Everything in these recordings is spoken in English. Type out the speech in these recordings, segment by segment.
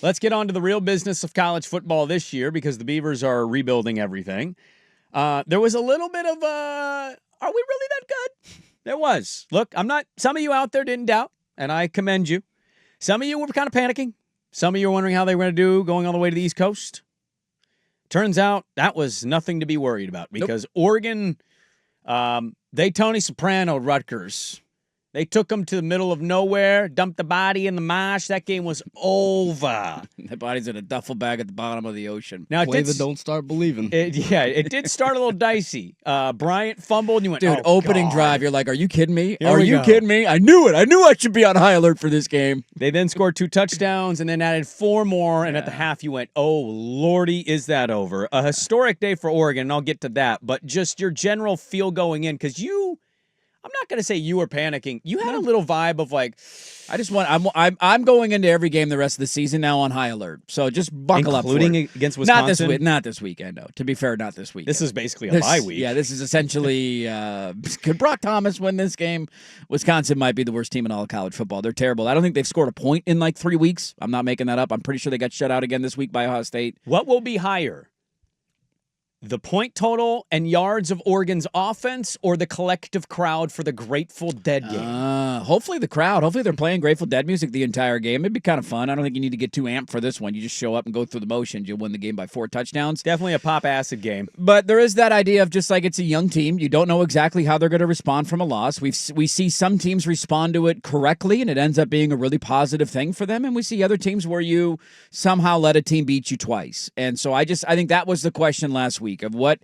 Let's get on to the real business of college football this year because the Beavers are rebuilding everything. There was a little bit of are we really that good? There was. Look, some of you out there didn't doubt, and I commend you. Some of you were kind of panicking. Some of you were wondering how they were going to do going all the way to the East Coast. Turns out that was nothing to be worried about because Oregon, they Tony Soprano Rutgers. They took him to the middle of nowhere, dumped the body in the marsh. That game was over. The body's in a duffel bag at the bottom of the ocean. Now, don't start believing. It did start a little dicey. Bryant fumbled, and you went, dude, opening drive, you're like, are you kidding me? Are you kidding me? I knew it. I knew I should be on high alert for this game. They then scored 2 touchdowns and then added 4 more, and at the half you went, oh, lordy, is that over? A historic day for Oregon, and I'll get to that, but just your general feel going in, because I'm not going to say you were panicking. You had a little vibe of like, I'm going into every game the rest of the season now on high alert. So just buckle up for it. Including against Wisconsin? Not this weekend, no. To be fair, not this weekend. This is basically a bye week. Yeah, this is essentially, could Brock Thomas win this game? Wisconsin might be the worst team in all of college football. They're terrible. I don't think they've scored a point in like 3 weeks. I'm not making that up. I'm pretty sure they got shut out again this week by Ohio State. What will be higher? The point total and yards of Oregon's offense or the collective crowd for the Grateful Dead game? Hopefully the crowd. Hopefully they're playing Grateful Dead music the entire game. It'd be kind of fun. I don't think you need to get too amped for this one. You just show up and go through the motions. You'll win the game by 4 touchdowns. Definitely a pop acid game. But there is that idea of just like it's a young team. You don't know exactly how they're going to respond from a loss. We see some teams respond to it correctly, and it ends up being a really positive thing for them. And we see other teams where you somehow let a team beat you twice. And so I think that was the question last week of what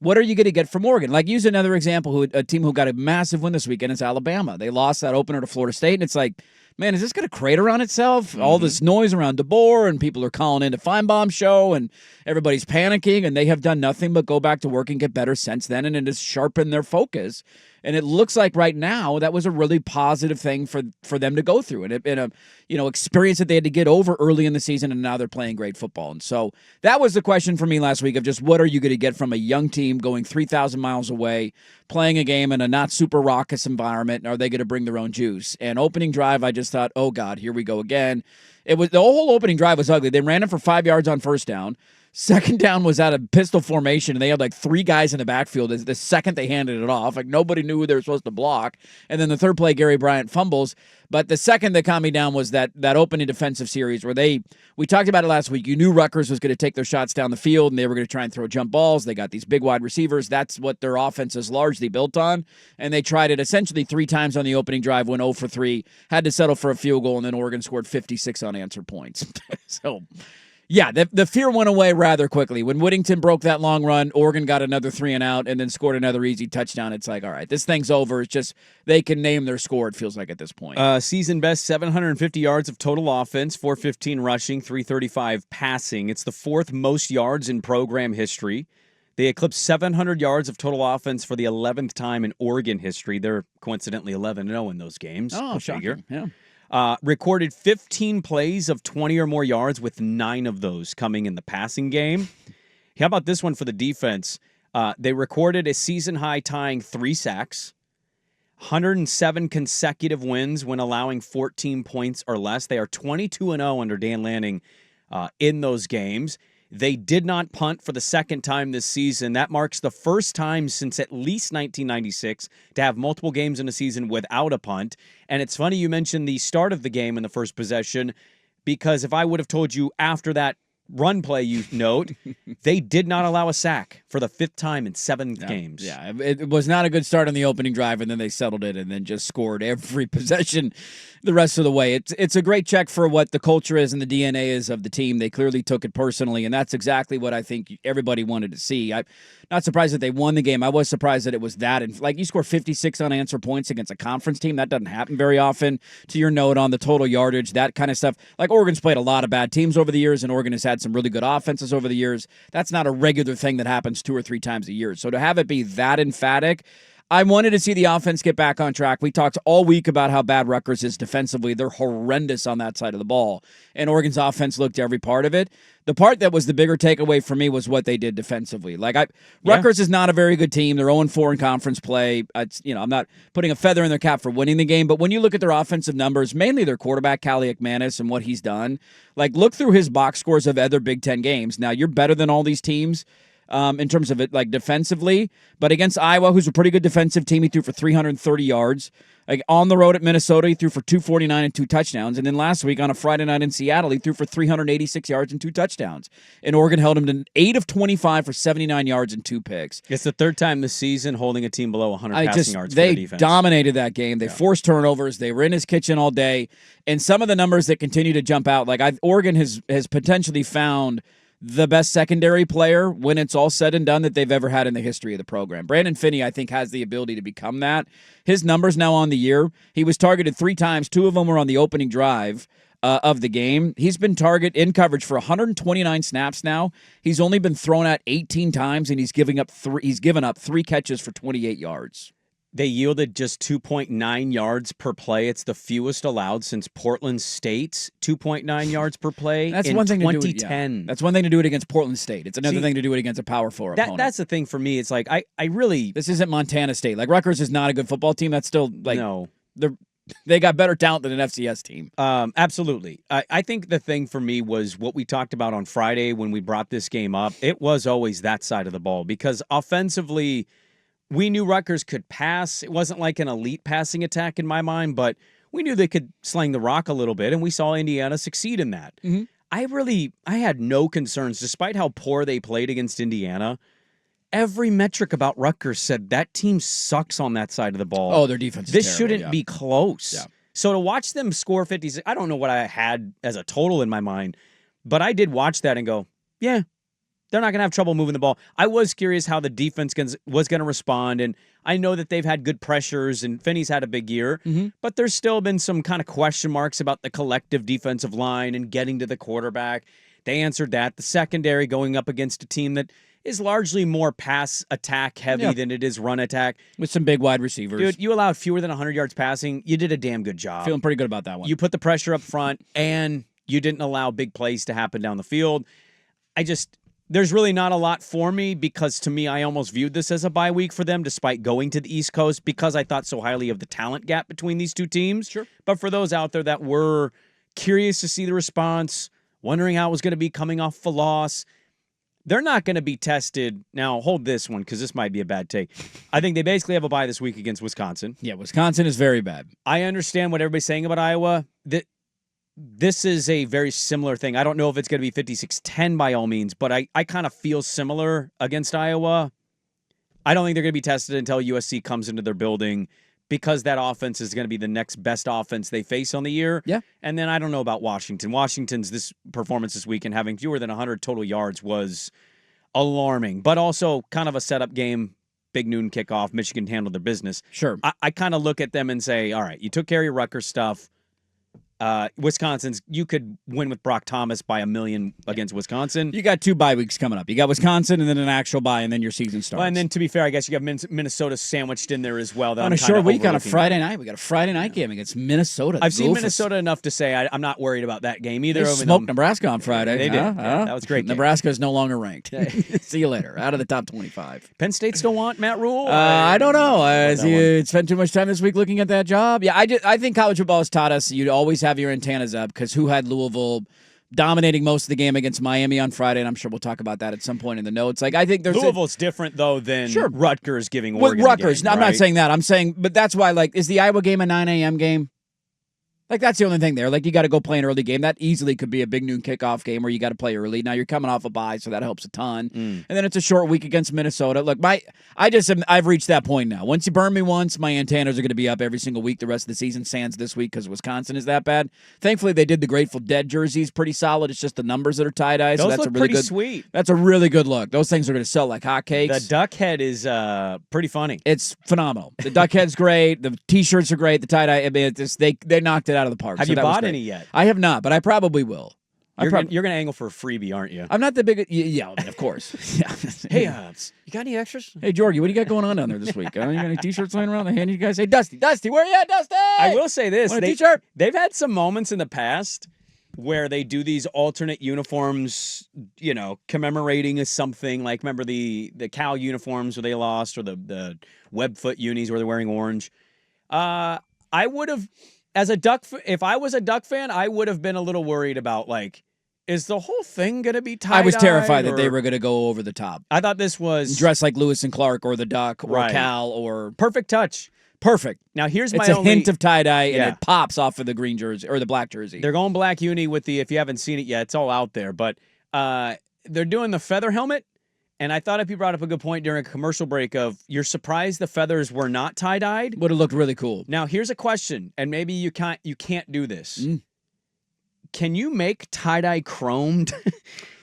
are you going to get from Oregon? Like, use another example, a team who got a massive win this weekend is Alabama. They lost that opener to Florida State, and it's like, man, is this going to crater on itself? Mm-hmm. All this noise around DeBoer, and people are calling into Feinbaum's show, and everybody's panicking, and they have done nothing but go back to work and get better since then, and it has sharpened their focus. And it looks like right now that was a really positive thing for them to go through, and a experience that they had to get over early in the season, and now they're playing great football. And so that was the question for me last week of just what are you going to get from a young team going 3,000 miles away, playing a game in a not super raucous environment, and are they going to bring their own juice? And opening drive, I just thought, oh God, here we go again. The whole opening drive was ugly. They ran it for 5 yards on first down. Second down was out of pistol formation, and they had like 3 guys in the backfield. The second they handed it off, like nobody knew who they were supposed to block. And then the third play, Gary Bryant fumbles. But the second that caught me down was that opening defensive series where we talked about it last week. You knew Rutgers was going to take their shots down the field, and they were going to try and throw jump balls. They got these big wide receivers. That's what their offense is largely built on. And they tried it essentially 3 times on the opening drive, went 0 for 3, had to settle for a field goal, and then Oregon scored 56 unanswered points. So... yeah, the fear went away rather quickly. When Whittington broke that long run, Oregon got another 3 and out and then scored another easy touchdown. It's like, all right, this thing's over. It's just they can name their score, it feels like, at this point. Season best 750 yards of total offense, 415 rushing, 335 passing. It's the 4th most yards in program history. They eclipsed 700 yards of total offense for the 11th time in Oregon history. They're coincidentally 11-0 in those games. Oh, shocking. Yeah. Recorded 15 plays of 20 or more yards, with 9 of those coming in the passing game. How about this one for the defense? They recorded a season-high tying 3 sacks, 107 consecutive wins when allowing 14 points or less. They are 22-0 under Dan Lanning in those games. They did not punt for the second time this season. That marks the first time since at least 1996 to have multiple games in a season without a punt. And it's funny you mentioned the start of the game in the first possession, because if I would have told you after that run play you note, they did not allow a sack for the 5th time in 7 games. Yeah, it was not a good start on the opening drive, and then they settled it and then just scored every possession the rest of the way. It's a great check for what the culture is and the DNA is of the team. They clearly took it personally, and that's exactly what I think everybody wanted to see. I'm not surprised that they won the game. I was surprised that it was that. And like, you score 56 unanswered points against a conference team. That doesn't happen very often. To your note on the total yardage, that kind of stuff. Like, Oregon's played a lot of bad teams over the years, and Oregon has had some really good offenses over the years. That's not a regular thing that happens 2 or 3 times a year. So to have it be that emphatic, I wanted to see the offense get back on track. We talked all week about how bad Rutgers is defensively. They're horrendous on that side of the ball. And Oregon's offense looked every part of it. The part that was the bigger takeaway for me was what they did defensively. Rutgers is not a very good team. They're 0-4 in conference play. I'm not putting a feather in their cap for winning the game, but when you look at their offensive numbers, mainly their quarterback, Callie McManus, and what he's done, look through his box scores of other Big Ten games. Now, you're better than all these teams. In terms of it, defensively. But against Iowa, who's a pretty good defensive team, he threw for 330 yards. On the road at Minnesota, he threw for 249 and 2 touchdowns. And then last week on a Friday night in Seattle, he threw for 386 yards and 2 touchdowns. And Oregon held him to 8 of 25 for 79 yards and 2 picks. It's the third time this season holding a team below 100 passing yards for the defense. They dominated that game. They forced turnovers. They were in his kitchen all day. And some of the numbers that continue to jump out, Oregon has potentially found the best secondary player when it's all said and done that they've ever had in the history of the program. Brandon Finney, I think, has the ability to become that. His numbers now on the year, he was targeted 3 times. 2 of them were on the opening drive of the game. He's been in coverage for 129 snaps now. He's only been thrown at 18 times, and he's given up 3 catches for 28 yards. They yielded just 2.9 yards per play. It's the fewest allowed since Portland State's 2.9 yards per play in 2010. That's one thing to do it against Portland State. It's another thing to do it against a Power 4 opponent. That's the thing for me. It's I really... This isn't Montana State. Rutgers is not a good football team. That's still, No. They got better talent than an FCS team. Absolutely. I think the thing for me was what we talked about on Friday when we brought this game up. It was always that side of the ball because offensively... We knew Rutgers could pass. It wasn't like an elite passing attack in my mind, but we knew they could sling the rock a little bit, and we saw Indiana succeed in that. Mm-hmm. I had no concerns, despite how poor they played against Indiana. Every metric about Rutgers said that team sucks on that side of the ball. Oh, their defense is This terrible, shouldn't be close. Yeah. So to watch them score 56, I don't know what I had as a total in my mind, but I did watch that and go, yeah, they're not going to have trouble moving the ball. I was curious how the defense was going to respond, and I know that they've had good pressures, and Finney's had a big year, but there's still been some kind of question marks about the collective defensive line and getting to the quarterback. They answered that. The secondary going up against a team that is largely more pass attack heavy than it is run attack. With some big wide receivers. Dude, you allowed fewer than 100 yards passing. You did a damn good job. Feeling pretty good about that one. You put the pressure up front, and you didn't allow big plays to happen down the field. There's really not a lot for me because, to me, I almost viewed this as a bye week for them despite going to the East Coast because I thought so highly of the talent gap between these two teams. Sure. But for those out there that were curious to see the response, wondering how it was going to be coming off a loss, they're not going to be tested. Now, hold this one because this might be a bad take. I think they basically have a bye this week against Wisconsin. Yeah, Wisconsin is very bad. I understand what everybody's saying about Iowa. This is a very similar thing. I don't know if it's going to be 56-10 by all means, but I kind of feel similar against Iowa. I don't think they're going to be tested until USC comes into their building because that offense is going to be the next best offense they face on the year. Yeah. And then I don't know about Washington. Washington's performance this week and having fewer than 100 total yards was alarming, but also kind of a setup game. Big noon kickoff. Michigan handled their business. Sure. I kind of look at them and say, all right, you took care of your Rutgers stuff. Wisconsin's, you could win with Brock Thomas by 1 million against Wisconsin. You got 2 bye weeks coming up. You got Wisconsin and then an actual bye, and then your season starts. Well, and then, to be fair, I guess you got Minnesota sandwiched in there as well. On a short week on a Friday night. We got a Friday night game against Minnesota. I've seen Minnesota enough to say I'm not worried about that game either. They smoked Nebraska on Friday. They did. Yeah, that was a great game. Nebraska is no longer ranked. See you later. Out of the top 25. Penn State still want Matt Rule? I don't know. You spent too much time this week looking at that job. Yeah, I think college football has taught us you'd always have your antennas up because who had Louisville dominating most of the game against Miami on Friday, and I'm sure we'll talk about that at some point in the notes. I think there's Louisville's different though than Rutgers giving with Oregon Rutgers. A game, No, I'm right? not saying that. I'm saying, but that's why. Is the Iowa game a 9 a.m. game? That's the only thing there. You got to go play an early game. That easily could be a big noon kickoff game where you got to play early. Now you're coming off a bye, so that helps a ton. And then it's a short week against Minnesota. Look, I've reached that point now. Once you burn me once, my antennas are going to be up every single week the rest of the season. Sans this week because Wisconsin is that bad. Thankfully, they did the Grateful Dead jerseys pretty solid. It's just the numbers that are tie-dye. So that's look a really pretty good, sweet. That's a really good look. Those things are going to sell like hotcakes. The duck head is pretty funny. It's phenomenal. The duck head's great. The T-shirts are great. The tie-dye, they knocked it out of the park. Have you bought any yet? I have not, but I probably will. You're gonna angle for a freebie, aren't you? I'm not the biggest. Yeah, I mean, of course. Yeah. Hey, you got any extras? Hey, Georgie, what do you got going on down there this week? You got any T-shirts laying around? They hand you guys. Hey, Dusty, where you at, Dusty? I will say this: Want a T-shirt? They've had some moments in the past where they do these alternate uniforms, commemorating something. Like, remember the Cal uniforms where they lost, or the Webfoot unis where they're wearing orange. I would have, if I was a Duck fan, I would have been a little worried about, like, is the whole thing going to be tie-dyed? I was terrified that they were going to go over the top. I thought this was dressed like Lewis and Clark or the Duck or Right. Cal or perfect touch. perfect. Now here's It's my a only hint of tie-dye, and Yeah. it pops off of the green jersey or the black jersey. They're going black uni with the, if you haven't seen it yet, it's all out there. But they're doing the feather helmet. And I thought if you brought up a good point during a commercial break of you're surprised the feathers were not tie-dyed. Would have looked really cool. Now here's a question, and maybe you can't do this. Can you make tie-dye chromed?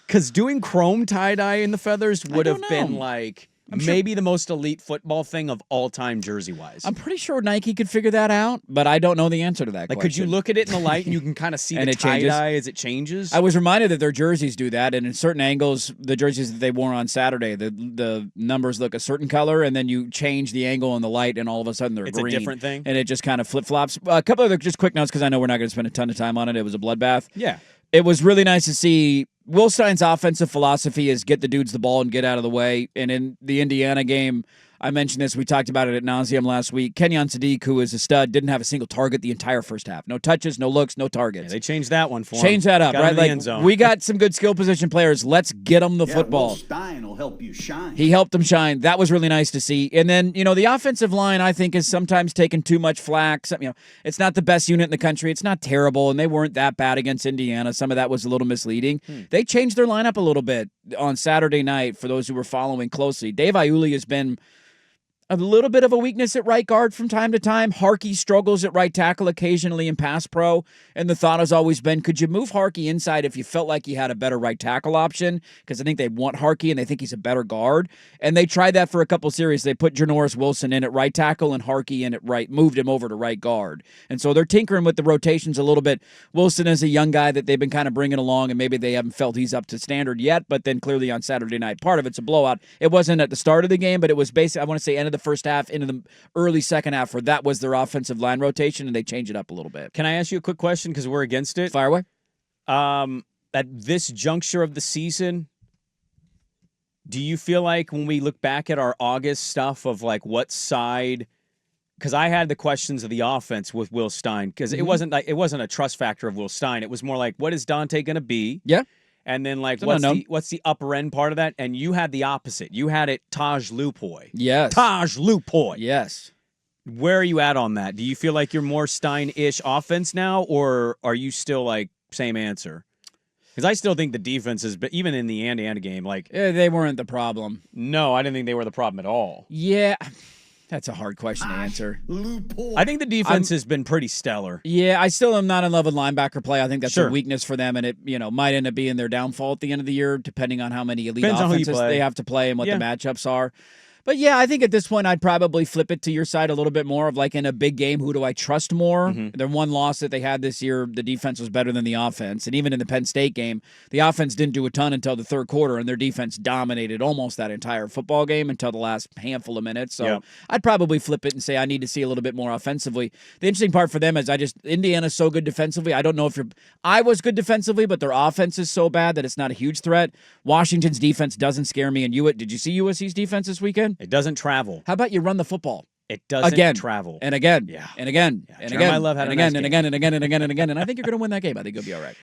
Because doing chrome tie-dye in the feathers would have been like maybe the most elite football thing of all time jersey-wise. I'm pretty sure Nike could figure that out, but I don't know the answer to that Like, question. could you look at it in the light and you can kind of see And the it changes? tie-dye as it changes? I was reminded that their jerseys do that, and in certain angles, the jerseys that they wore on Saturday, the numbers look a certain color, and then you change the angle in the light, and all of a sudden they're It's green. a different thing? And it just kind of flip-flops. A couple other just quick notes, because I know we're not going to spend a ton of time on it. It was a bloodbath. Yeah. It was really nice to see. Will Stein's offensive philosophy is get the dudes the ball and get out of the way. And in the Indiana game, I mentioned this. We talked about it at nauseum last week. Kenyon Sadiq, who is a stud, didn't have a single target the entire first half. No touches, no looks, no targets. Yeah, they changed that one for him. Change that up, Got him right? in the Like, end zone. we got some good skill position players. Let's get them the football. Will Stein will help you shine. He helped them shine. That was really nice to see. And then, the offensive line, I think, is sometimes taking too much flack. It's not the best unit in the country. It's not terrible, and they weren't that bad against Indiana. Some of that was a little misleading. They changed their lineup a little bit on Saturday night for those who were following closely. Dave Iuli has been a little bit of a weakness at right guard from time to time. Harkey struggles at right tackle occasionally in pass pro, and the thought has always been, could you move Harkey inside if you felt like you had a better right tackle option? Because I think they want Harkey, and they think he's a better guard. And they tried that for a couple series. They put Janoris Wilson in at right tackle and Harkey in at right, moved him over to right guard. And so they're tinkering with the rotations a little bit. Wilson is a young guy that they've been kind of bringing along, and maybe they haven't felt he's up to standard yet, but then clearly on Saturday night, part of it's a blowout. It wasn't at the start of the game, but it was basically, I want to say, end of the first half into the early second half, where that was their offensive line rotation, and they changed it up a little bit. Can I ask you a quick question because we're against it? Fire away. At this juncture of the season, do you feel like when we look back at our August stuff of like what side? Because I had the questions of the offense with Will Stein, because it wasn't a trust factor of Will Stein. It was more like, what is Dante going to be? Yeah. And then, like, It's what's the upper end part of that? And you had the opposite. You had it Taj Lupoy. Yes. Taj Lupoy. Yes. Where are you at on that? Do you feel like you're more Stein-ish offense now, or are you still, like, same answer? Because I still think the defense is, but even in the Indiana game, like... They weren't the problem. No, I didn't think they were the problem at all. Yeah. That's a hard question to answer. I think the defense has been pretty stellar. Yeah, I still am not in love with linebacker play. I think that's Sure. a weakness for them, and it might end up being their downfall at the end of the year, depending on how many elite Depends on who you offenses play. they have to play and what Yeah. the matchups are. But yeah, I think at this point I'd probably flip it to your side a little bit more of like in a big game, who do I trust more? The one loss that they had this year, the defense was better than the offense. And even in the Penn State game, the offense didn't do a ton until the third quarter, and their defense dominated almost that entire football game until the last handful of minutes. So Yeah. I'd probably flip it and say I need to see a little bit more offensively. The interesting part for them is Indiana's so good defensively. I don't know if I was good defensively, but their offense is so bad that it's not a huge threat. Washington's defense doesn't scare me. And did you see USC's defense this weekend? It doesn't travel. How about you run the football? It doesn't Again. travel. And again, Yeah. and again, Yeah. and Jeremiah again, Love had and a nice again, and game. again, and again, and again, and again, and I think you're going to win that game. I think you'll be all right.